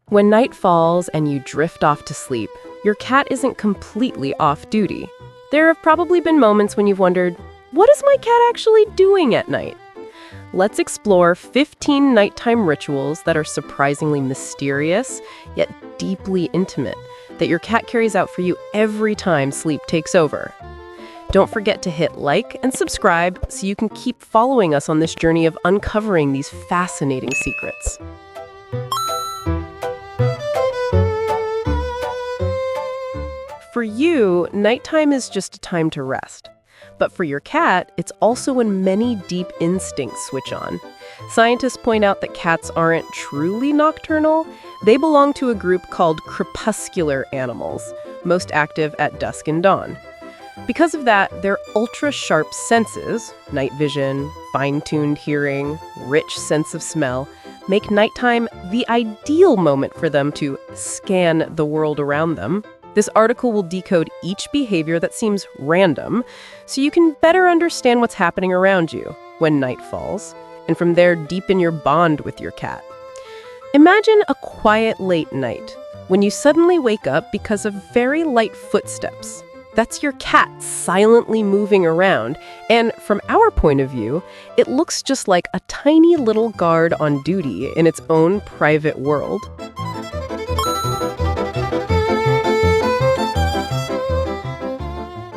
When night falls and you drift off to sleep, your cat isn't completely off duty. There have probably been moments when you've wondered, what is my cat actually doing at night? Let's explore 15 nighttime rituals that are surprisingly mysterious, yet deeply intimate, that your cat carries out for you every time sleep takes over. Don't forget to hit like and subscribe so you can keep following us on this journey of uncovering these fascinating secrets. For you, nighttime is just a time to rest. But for your cat, it's also when many deep instincts switch on. Scientists point out that cats aren't truly nocturnal. They belong to a group called crepuscular animals, most active at dusk and dawn. Because of that, their ultra-sharp senses, night vision, fine-tuned hearing, rich sense of smell, make nighttime the ideal moment for them to scan the world around them. This article will decode each behavior that seems random, so you can better understand what's happening around you when night falls, and from there deepen your bond with your cat. Imagine a quiet late night, when you suddenly wake up because of very light footsteps. That's your cat silently moving around, and from our point of view, it looks just like a tiny little guard on duty in its own private world.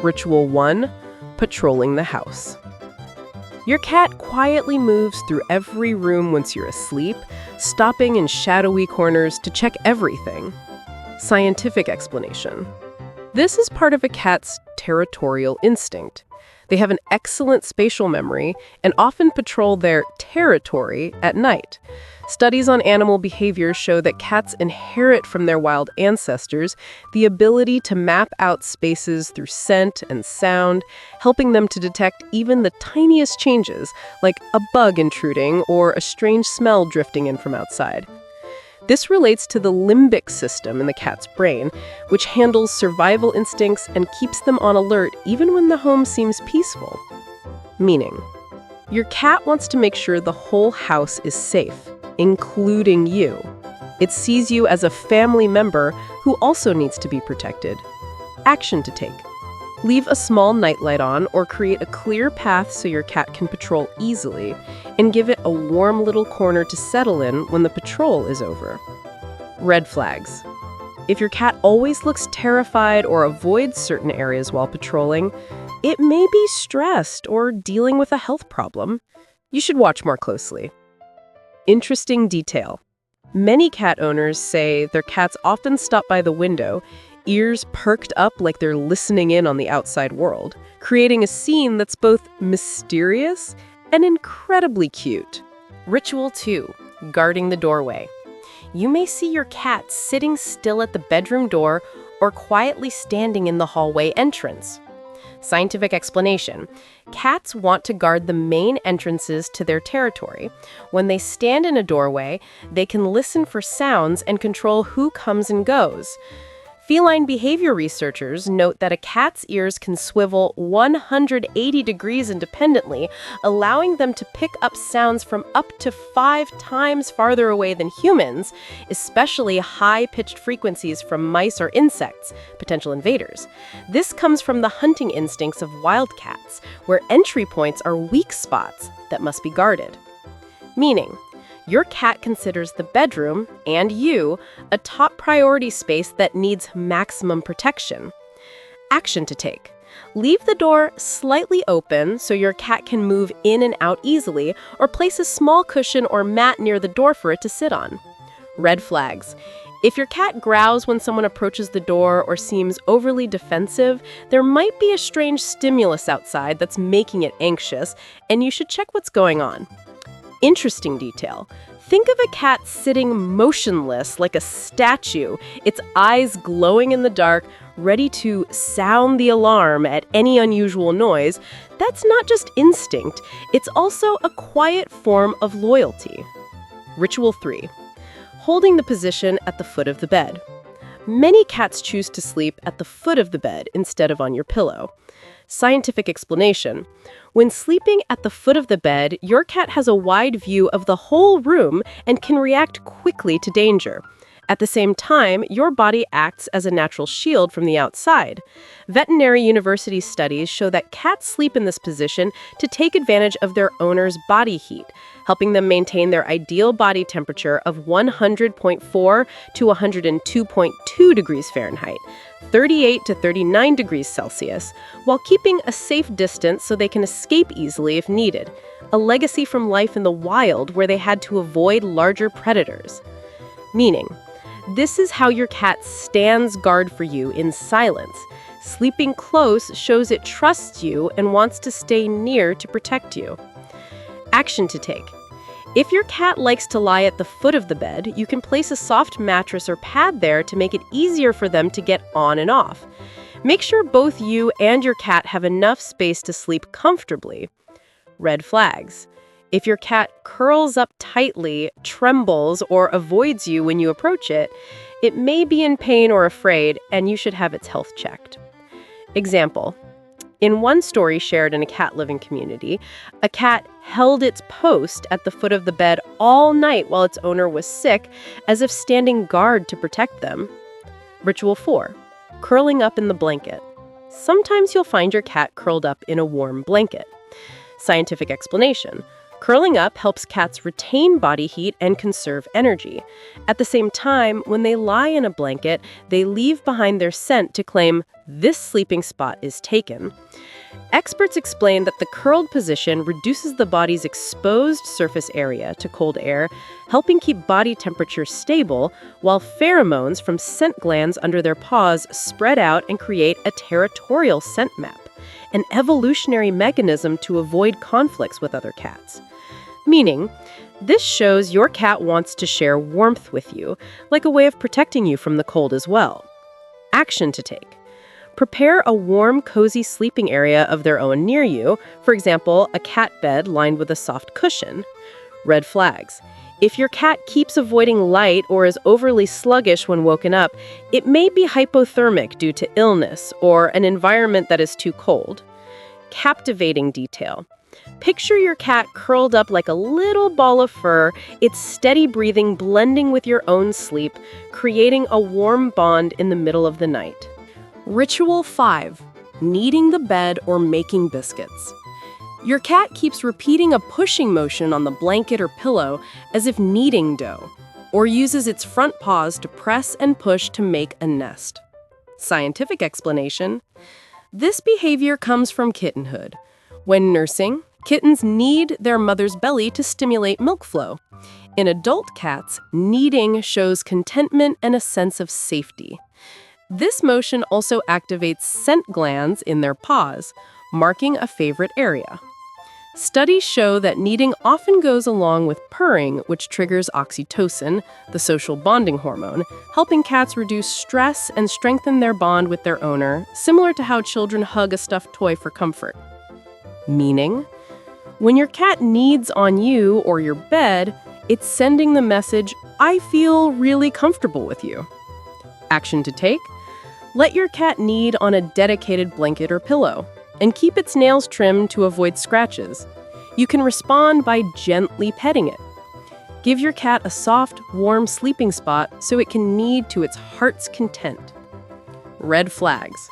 Ritual 1. Patrolling the house. Your cat quietly moves through every room once you're asleep, stopping in shadowy corners to check everything. Scientific explanation. This is part of a cat's territorial instinct. They have an excellent spatial memory and often patrol their territory at night. Studies on animal behavior show that cats inherit from their wild ancestors the ability to map out spaces through scent and sound, helping them to detect even the tiniest changes, like a bug intruding or a strange smell drifting in from outside. This relates to the limbic system in the cat's brain, which handles survival instincts and keeps them on alert even when the home seems peaceful. Meaning, your cat wants to make sure the whole house is safe, including you. It sees you as a family member who also needs to be protected. Action to take. Leave a small nightlight on or create a clear path so your cat can patrol easily, and give it a warm little corner to settle in when the patrol is over. Red flags. If your cat always looks terrified or avoids certain areas while patrolling, it may be stressed or dealing with a health problem. You should watch more closely. Interesting detail. Many cat owners say their cats often stop by the window, ears perked up like they're listening in on the outside world, creating a scene that's both mysterious and incredibly cute. Ritual 2. Guarding the doorway. You may see your cat sitting still at the bedroom door or quietly standing in the hallway entrance. Scientific explanation. Cats want to guard the main entrances to their territory. When they stand in a doorway, they can listen for sounds and control who comes and goes. Feline behavior researchers note that a cat's ears can swivel 180 degrees independently, allowing them to pick up sounds from up to 5 times farther away than humans, especially high-pitched frequencies from mice or insects, potential invaders. This comes from the hunting instincts of wildcats, where entry points are weak spots that must be guarded. Meaning, your cat considers the bedroom, and you, a top priority space that needs maximum protection. Action to take. Leave the door slightly open so your cat can move in and out easily, or place a small cushion or mat near the door for it to sit on. Red flags. If your cat growls when someone approaches the door or seems overly defensive, there might be a strange stimulus outside that's making it anxious, and you should check what's going on. Interesting detail. Think of a cat sitting motionless like a statue, its eyes glowing in the dark, ready to sound the alarm at any unusual noise. That's not just instinct, it's also a quiet form of loyalty. Ritual 3. Holding the position at the foot of the bed. Many cats choose to sleep at the foot of the bed instead of on your pillow. Scientific explanation. When sleeping at the foot of the bed, your cat has a wide view of the whole room and can react quickly to danger. At the same time, your body acts as a natural shield from the outside. Veterinary university studies show that cats sleep in this position to take advantage of their owner's body heat, helping them maintain their ideal body temperature of 100.4 to 102.2 degrees Fahrenheit, 38 to 39 degrees Celsius, while keeping a safe distance so they can escape easily if needed, a legacy from life in the wild where they had to avoid larger predators. Meaning, this is how your cat stands guard for you in silence. Sleeping close shows it trusts you and wants to stay near to protect you. Action to take. If your cat likes to lie at the foot of the bed, you can place a soft mattress or pad there to make it easier for them to get on and off. Make sure both you and your cat have enough space to sleep comfortably. Red flags. If your cat curls up tightly, trembles, or avoids you when you approach it, it may be in pain or afraid, and you should have its health checked. Example. In one story shared in a cat living community, a cat held its post at the foot of the bed all night while its owner was sick, as if standing guard to protect them. Ritual 4. Curling up in the blanket. Sometimes you'll find your cat curled up in a warm blanket. Scientific explanation. Curling up helps cats retain body heat and conserve energy. At the same time, when they lie in a blanket, they leave behind their scent to claim, "This sleeping spot is taken." Experts explain that the curled position reduces the body's exposed surface area to cold air, helping keep body temperature stable, while pheromones from scent glands under their paws spread out and create a territorial scent map, an evolutionary mechanism to avoid conflicts with other cats. Meaning, this shows your cat wants to share warmth with you, like a way of protecting you from the cold as well. Action to take. Prepare a warm, cozy sleeping area of their own near you, for example, a cat bed lined with a soft cushion. Red flags. If your cat keeps avoiding light or is overly sluggish when woken up, it may be hypothermic due to illness or an environment that is too cold. Captivating detail. Picture your cat curled up like a little ball of fur, its steady breathing blending with your own sleep, creating a warm bond in the middle of the night. Ritual 5. Kneading the bed or making biscuits. Your cat keeps repeating a pushing motion on the blanket or pillow as if kneading dough, or uses its front paws to press and push to make a nest. Scientific explanation. This behavior comes from kittenhood. When nursing, kittens knead their mother's belly to stimulate milk flow. In adult cats, kneading shows contentment and a sense of safety. This motion also activates scent glands in their paws, marking a favorite area. Studies show that kneading often goes along with purring, which triggers oxytocin, the social bonding hormone, helping cats reduce stress and strengthen their bond with their owner, similar to how children hug a stuffed toy for comfort. Meaning, when your cat kneads on you or your bed, it's sending the message, "I feel really comfortable with you." Action to take. Let your cat knead on a dedicated blanket or pillow, and keep its nails trimmed to avoid scratches. You can respond by gently petting it. Give your cat a soft, warm sleeping spot so it can knead to its heart's content. Red flags.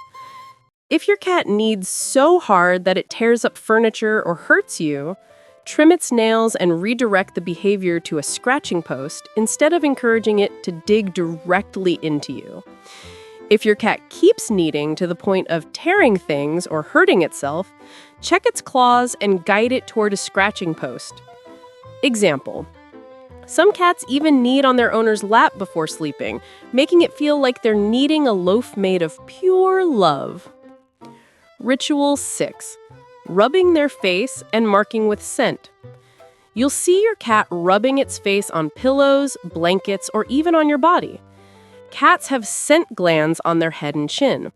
If your cat kneads so hard that it tears up furniture or hurts you, trim its nails and redirect the behavior to a scratching post instead of encouraging it to dig directly into you. If your cat keeps kneading to the point of tearing things or hurting itself, check its claws and guide it toward a scratching post. Example. Some cats even knead on their owner's lap before sleeping, making it feel like they're kneading a loaf made of pure love. Ritual 6. Rubbing their face and marking with scent. You'll see your cat rubbing its face on pillows, blankets, or even on your body. Cats have scent glands on their head and chin.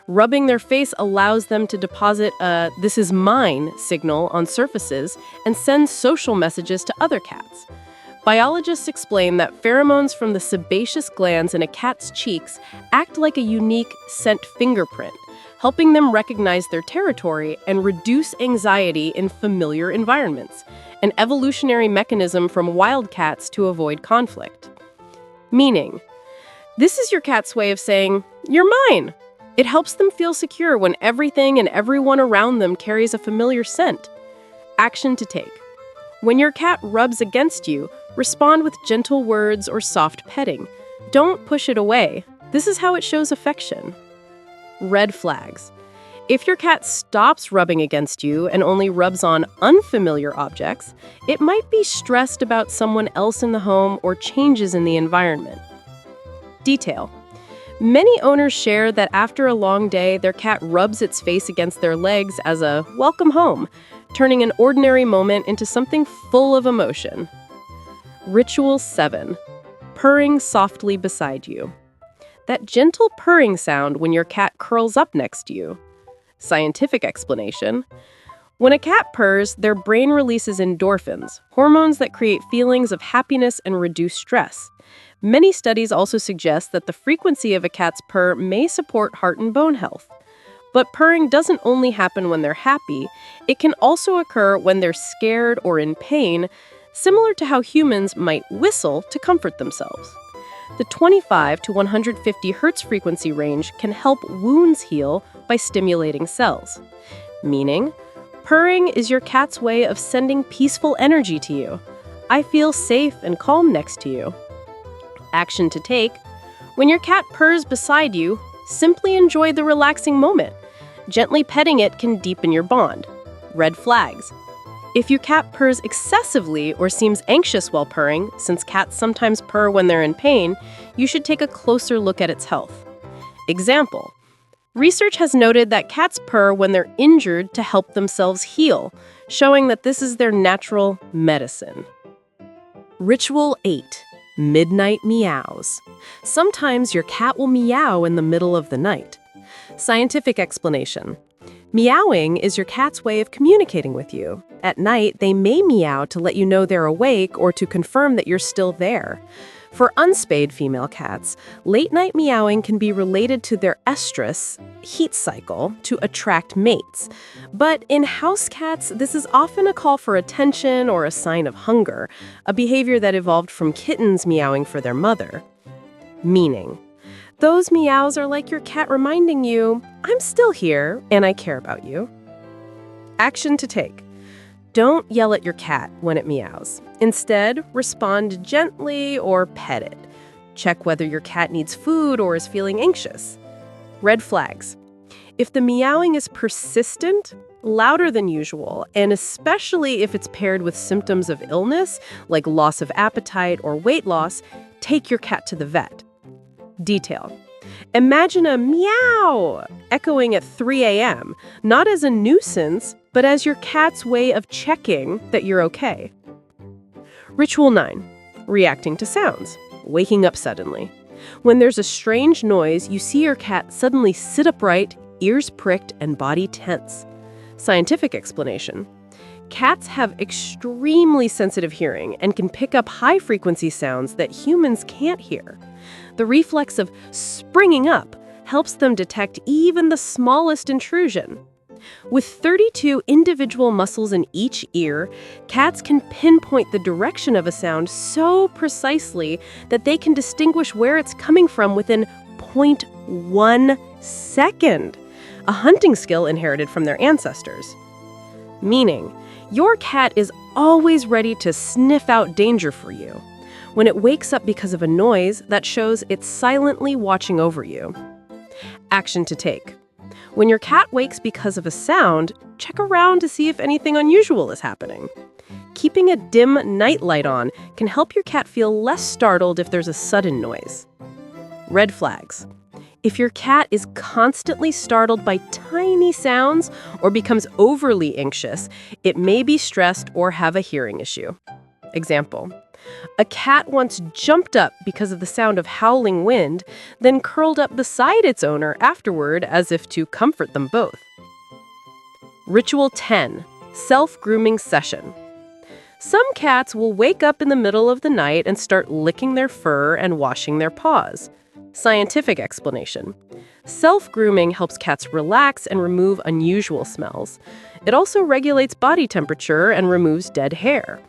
Rubbing their face allows them to deposit a "this is mine" signal on surfaces and send social messages to other cats. Biologists explain that pheromones from the sebaceous glands in a cat's cheeks act like a unique scent fingerprint, helping them recognize their territory and reduce anxiety in familiar environments, an evolutionary mechanism from wild cats to avoid conflict. Meaning, This is your cat's way of saying, "You're mine." It helps them feel secure when everything and everyone around them carries a familiar scent. Action to take. When your cat rubs against you, respond with gentle words or soft petting. Don't push it away. This is how it shows affection. Red flags. If your cat stops rubbing against you and only rubs on unfamiliar objects, it might be stressed about someone else in the home or changes in the environment. Detail. Many owners share that after a long day, their cat rubs its face against their legs as a welcome home, turning an ordinary moment into something full of emotion. Ritual 7. Purring softly beside you. That gentle purring sound when your cat curls up next to you. Scientific explanation. When a cat purrs, their brain releases endorphins, hormones that create feelings of happiness and reduce stress. Many studies also suggest that the frequency of a cat's purr may support heart and bone health. But purring doesn't only happen when they're happy, it can also occur when they're scared or in pain, similar to how humans might whistle to comfort themselves. The 25 to 150 Hz frequency range can help wounds heal by stimulating cells. Meaning, purring is your cat's way of sending peaceful energy to you. I feel safe and calm next to you. Action to take. When your cat purrs beside you, simply enjoy the relaxing moment. Gently petting it can deepen your bond. Red flags. If your cat purrs excessively or seems anxious while purring, since cats sometimes purr when they're in pain, you should take a closer look at its health. Example. Research has noted that cats purr when they're injured to help themselves heal, showing that this is their natural medicine. Ritual 8. Midnight meows. Sometimes your cat will meow in the middle of the night. Scientific explanation. Meowing is your cat's way of communicating with you. At night, they may meow to let you know they're awake or to confirm that you're still there. For unspayed female cats, late-night meowing can be related to their estrus, heat cycle, to attract mates. But in house cats, this is often a call for attention or a sign of hunger, a behavior that evolved from kittens meowing for their mother. Meaning, those meows are like your cat reminding you, "I'm still here and I care about you." Action to take. Don't yell at your cat when it meows. Instead, respond gently or pet it. Check whether your cat needs food or is feeling anxious. Red flags. If the meowing is persistent, louder than usual, and especially if it's paired with symptoms of illness, like loss of appetite or weight loss, take your cat to the vet. Detail. Imagine a meow echoing at 3 a.m., not as a nuisance, but as your cat's way of checking that you're okay. Ritual 9. Reacting to sounds. Waking up suddenly. When there's a strange noise, you see your cat suddenly sit upright, ears pricked, and body tense. Scientific explanation. Cats have extremely sensitive hearing and can pick up high-frequency sounds that humans can't hear. The reflex of springing up helps them detect even the smallest intrusion. With 32 individual muscles in each ear, cats can pinpoint the direction of a sound so precisely that they can distinguish where it's coming from within 0.1 second, a hunting skill inherited from their ancestors. Meaning, your cat is always ready to sniff out danger for you. When it wakes up because of a noise, that shows it's silently watching over you. Action to take. When your cat wakes because of a sound, check around to see if anything unusual is happening. Keeping a dim nightlight on can help your cat feel less startled if there's a sudden noise. Red flags. If your cat is constantly startled by tiny sounds or becomes overly anxious, it may be stressed or have a hearing issue. Example. A cat once jumped up because of the sound of howling wind, then curled up beside its owner afterward as if to comfort them both. Ritual 10. Self-Grooming Session. Some cats will wake up in the middle of the night and start licking their fur and washing their paws. Scientific explanation. Self-grooming helps cats relax and remove unusual smells. It also regulates body temperature and removes dead hair.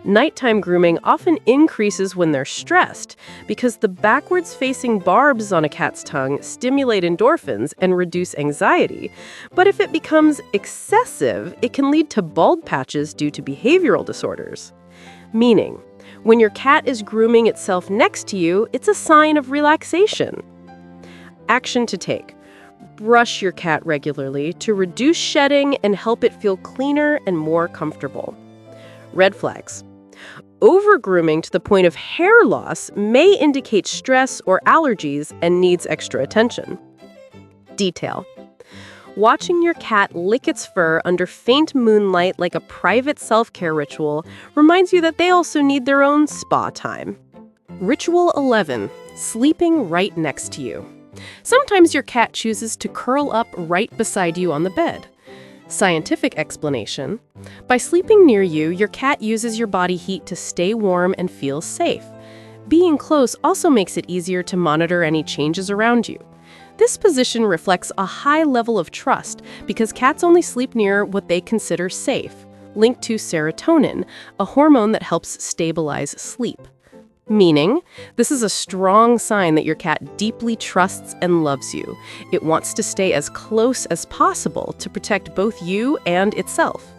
Nighttime grooming often increases when they're stressed because the backwards-facing barbs on a cat's tongue stimulate endorphins and reduce anxiety. But if it becomes excessive, it can lead to bald patches due to behavioral disorders. Meaning, when your cat is grooming itself next to you, it's a sign of relaxation. Action to take. Brush your cat regularly to reduce shedding and help it feel cleaner and more comfortable. Red flags. Over-grooming to the point of hair loss may indicate stress or allergies and needs extra attention. Detail. Watching your cat lick its fur under faint moonlight like a private self-care ritual reminds you that they also need their own spa time. Ritual 11. Sleeping right next to you. Sometimes your cat chooses to curl up right beside you on the bed. Scientific explanation. By sleeping near you, your cat uses your body heat to stay warm and feel safe. Being close also makes it easier to monitor any changes around you. This position reflects a high level of trust because cats only sleep near what they consider safe, linked to serotonin, a hormone that helps stabilize sleep. Meaning, this is a strong sign that your cat deeply trusts and loves you. It wants to stay as close as possible to protect both you and itself.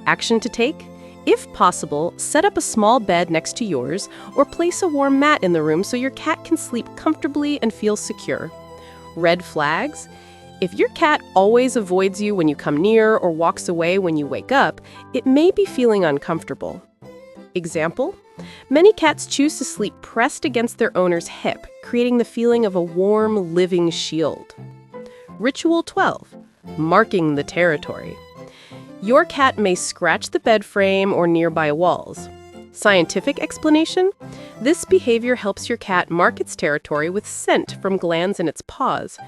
Action to take? If possible, set up a small bed next to yours or place a warm mat in the room so your cat can sleep comfortably and feel secure. Red flags? If your cat always avoids you when you come near or walks away when you wake up, it may be feeling uncomfortable. Example? Many cats choose to sleep pressed against their owner's hip, creating the feeling of a warm, living shield. Ritual 12. Marking the territory. Your cat may scratch the bed frame or nearby walls. Scientific explanation? This behavior helps your cat mark its territory with scent from glands in its paws.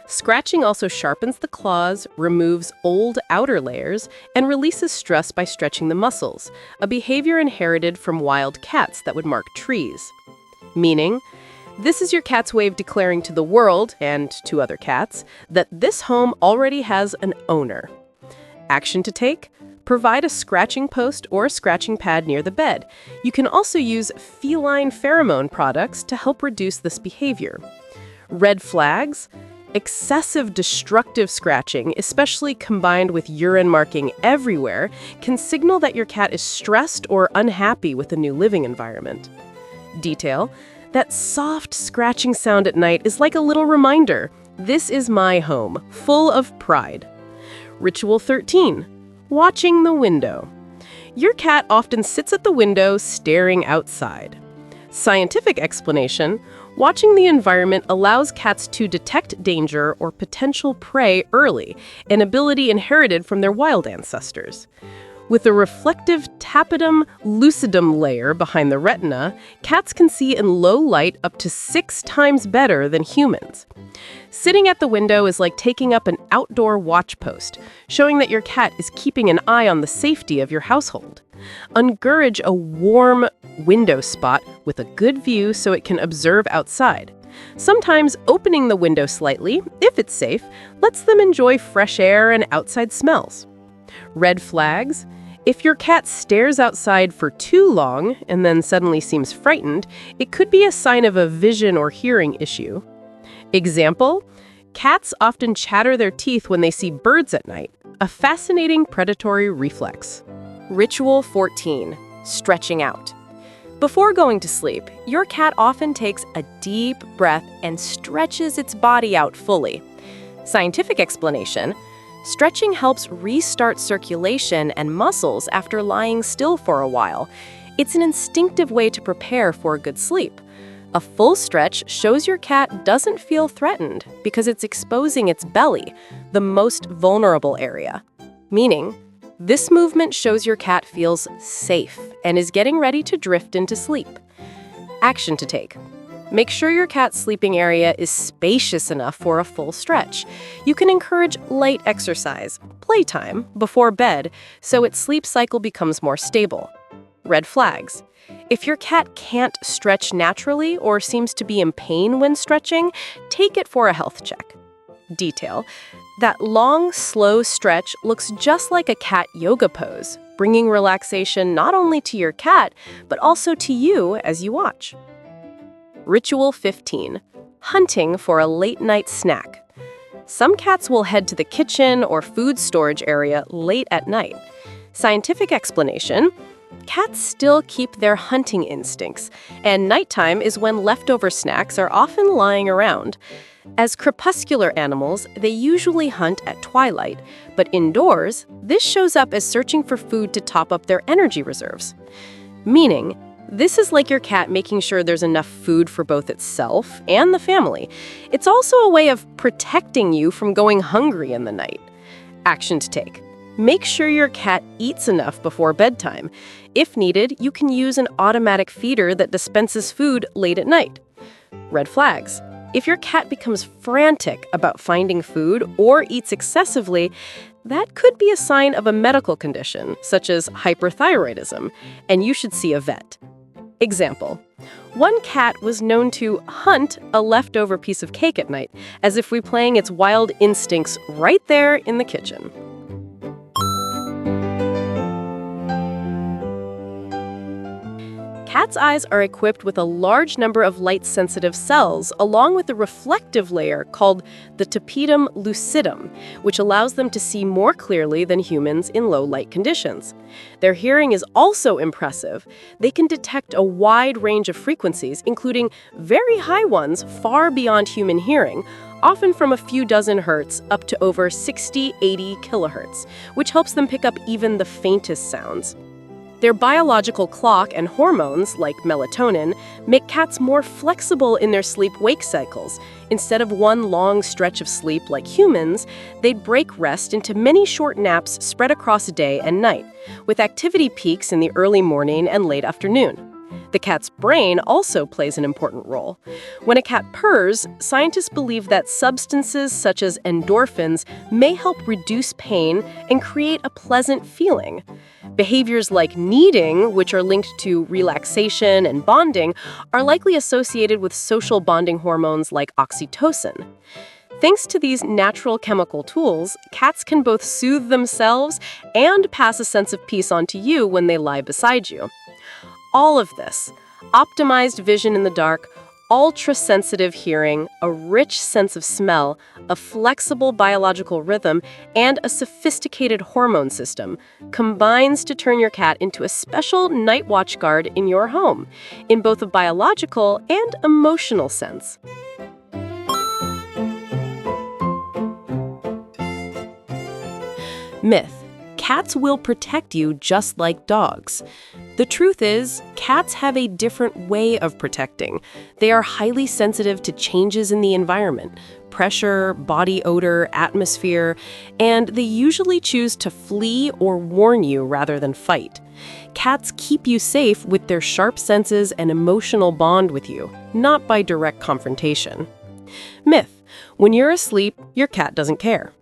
Scratching also sharpens the claws, removes old outer layers, and releases stress by stretching the muscles, a behavior inherited from wild cats that would mark trees. Meaning, this is your cat's way of declaring to the world, and to other cats, that this home already has an owner. Action to take? Provide a scratching post or a scratching pad near the bed. You can also use feline pheromone products to help reduce this behavior. Red flags? Excessive destructive scratching, especially combined with urine marking everywhere, can signal that your cat is stressed or unhappy with the new living environment. Detail: that soft scratching sound at night is like a little reminder. This is my home, full of pride. Ritual 13. Watching the window. Your cat often sits at the window staring outside. Scientific explanation: watching the environment allows cats to detect danger or potential prey early, an ability inherited from their wild ancestors. With a reflective tapetum lucidum layer behind the retina, cats can see in low light up to 6 times better than humans. Sitting at the window is like taking up an outdoor watch post, showing that your cat is keeping an eye on the safety of your household. Encourage a warm window spot with a good view so it can observe outside. Sometimes opening the window slightly, if it's safe, lets them enjoy fresh air and outside smells. Red flags: if your cat stares outside for too long and then suddenly seems frightened, it could be a sign of a vision or hearing issue. Example: cats often chatter their teeth when they see birds at night, a fascinating predatory reflex. Ritual 14. Stretching out. Before going to sleep, your cat often takes a deep breath and stretches its body out fully. Scientific explanation: stretching helps restart circulation and muscles after lying still for a while. It's an instinctive way to prepare for a good sleep. A full stretch shows your cat doesn't feel threatened because it's exposing its belly, the most vulnerable area. Meaning, this movement shows your cat feels safe and is getting ready to drift into sleep. Action to take. Make sure your cat's sleeping area is spacious enough for a full stretch. You can encourage light exercise, playtime, before bed so its sleep cycle becomes more stable. Red flags. If your cat can't stretch naturally or seems to be in pain when stretching, take it for a health check. Detail: that long, slow stretch looks just like a cat yoga pose, bringing relaxation not only to your cat, but also to you as you watch. Ritual 15. Hunting for a late-night snack. Some cats will head to the kitchen or food storage area late at night. Scientific explanation: cats still keep their hunting instincts, and nighttime is when leftover snacks are often lying around. As crepuscular animals, they usually hunt at twilight, but indoors, this shows up as searching for food to top up their energy reserves. Meaning, this is like your cat making sure there's enough food for both itself and the family. It's also a way of protecting you from going hungry in the night. Action to take: make sure your cat eats enough before bedtime. If needed, you can use an automatic feeder that dispenses food late at night. Red flags: if your cat becomes frantic about finding food or eats excessively, that could be a sign of a medical condition, such as hyperthyroidism, and you should see a vet. Example: one cat was known to hunt a leftover piece of cake at night, as if replaying its wild instincts right there in the kitchen. Cats' eyes are equipped with a large number of light-sensitive cells, along with a reflective layer called the tapetum lucidum, which allows them to see more clearly than humans in low-light conditions. Their hearing is also impressive. They can detect a wide range of frequencies, including very high ones far beyond human hearing, often from a few dozen hertz up to over 60-80 kilohertz, which helps them pick up even the faintest sounds. Their biological clock and hormones, like melatonin, make cats more flexible in their sleep-wake cycles. Instead of one long stretch of sleep like humans, they'd break rest into many short naps spread across day and night, with activity peaks in the early morning and late afternoon. The cat's brain also plays an important role. When a cat purrs, scientists believe that substances such as endorphins may help reduce pain and create a pleasant feeling. Behaviors like kneading, which are linked to relaxation and bonding, are likely associated with social bonding hormones like oxytocin. Thanks to these natural chemical tools, cats can both soothe themselves and pass a sense of peace onto you when they lie beside you. All of this, optimized vision in the dark, ultra-sensitive hearing, a rich sense of smell, a flexible biological rhythm, and a sophisticated hormone system, combines to turn your cat into a special night watch guard in your home, in both a biological and emotional sense. Myth: cats will protect you just like dogs. The truth is, cats have a different way of protecting. They are highly sensitive to changes in the environment, pressure, body odor, atmosphere, and they usually choose to flee or warn you rather than fight. Cats keep you safe with their sharp senses and emotional bond with you, not by direct confrontation. Myth: when you're asleep, your cat doesn't care.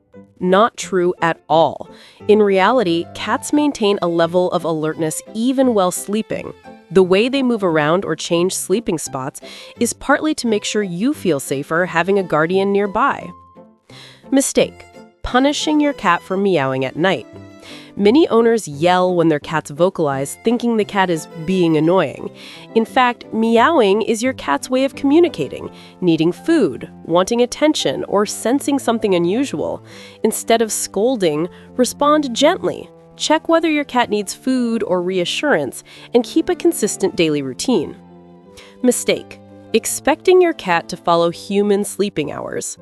Not true at all. In reality, cats maintain a level of alertness even while sleeping. The way they move around or change sleeping spots is partly to make sure you feel safer having a guardian nearby. Mistake: punishing your cat for meowing at night. Many owners yell when their cats vocalize, thinking the cat is being annoying. In fact, meowing is your cat's way of communicating, needing food, wanting attention, or sensing something unusual. Instead of scolding, respond gently. Check whether your cat needs food or reassurance, and keep a consistent daily routine. Mistake: expecting your cat to follow human sleeping hours.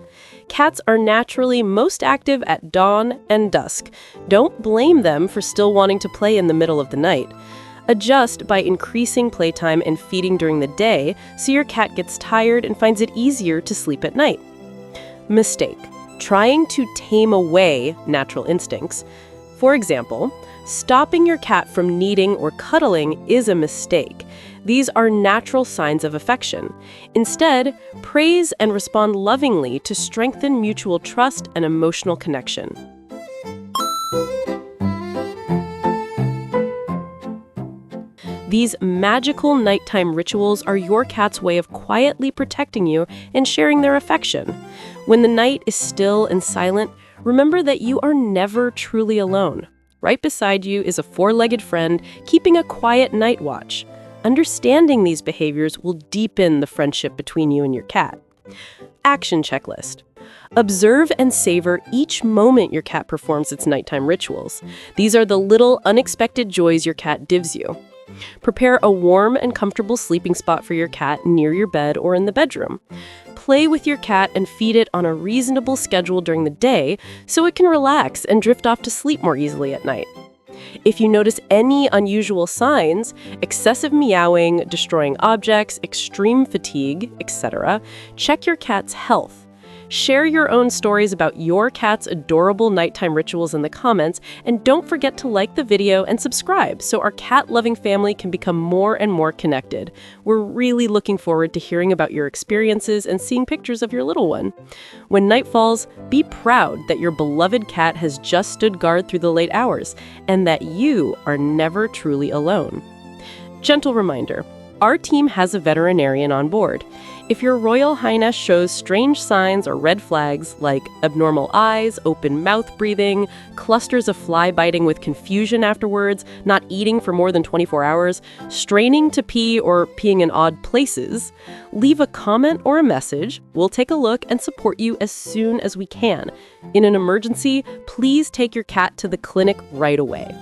Cats are naturally most active at dawn and dusk. Don't blame them for still wanting to play in the middle of the night. Adjust by increasing playtime and feeding during the day so your cat gets tired and finds it easier to sleep at night. Mistake: trying to tame away natural instincts. For example, stopping your cat from kneading or cuddling is a mistake. These are natural signs of affection. Instead, praise and respond lovingly to strengthen mutual trust and emotional connection. These magical nighttime rituals are your cat's way of quietly protecting you and sharing their affection. When the night is still and silent, remember that you are never truly alone. Right beside you is a four-legged friend keeping a quiet night watch. Understanding these behaviors will deepen the friendship between you and your cat. Action checklist. Observe and savor each moment your cat performs its nighttime rituals. These are the little unexpected joys your cat gives you. Prepare a warm and comfortable sleeping spot for your cat near your bed or in the bedroom. Play with your cat and feed it on a reasonable schedule during the day so it can relax and drift off to sleep more easily at night. If you notice any unusual signs, excessive meowing, destroying objects, extreme fatigue, etc., check your cat's health. Share your own stories about your cat's adorable nighttime rituals in the comments, and don't forget to like the video and subscribe so our cat-loving family can become more and more connected. We're really looking forward to hearing about your experiences and seeing pictures of your little one. When night falls, be proud that your beloved cat has just stood guard through the late hours, and that you are never truly alone. Gentle reminder, our team has a veterinarian on board. If your Royal Highness shows strange signs or red flags like abnormal eyes, open mouth breathing, clusters of fly biting with confusion afterwards, not eating for more than 24 hours, straining to pee or peeing in odd places, leave a comment or a message. We'll take a look and support you as soon as we can. In an emergency, please take your cat to the clinic right away.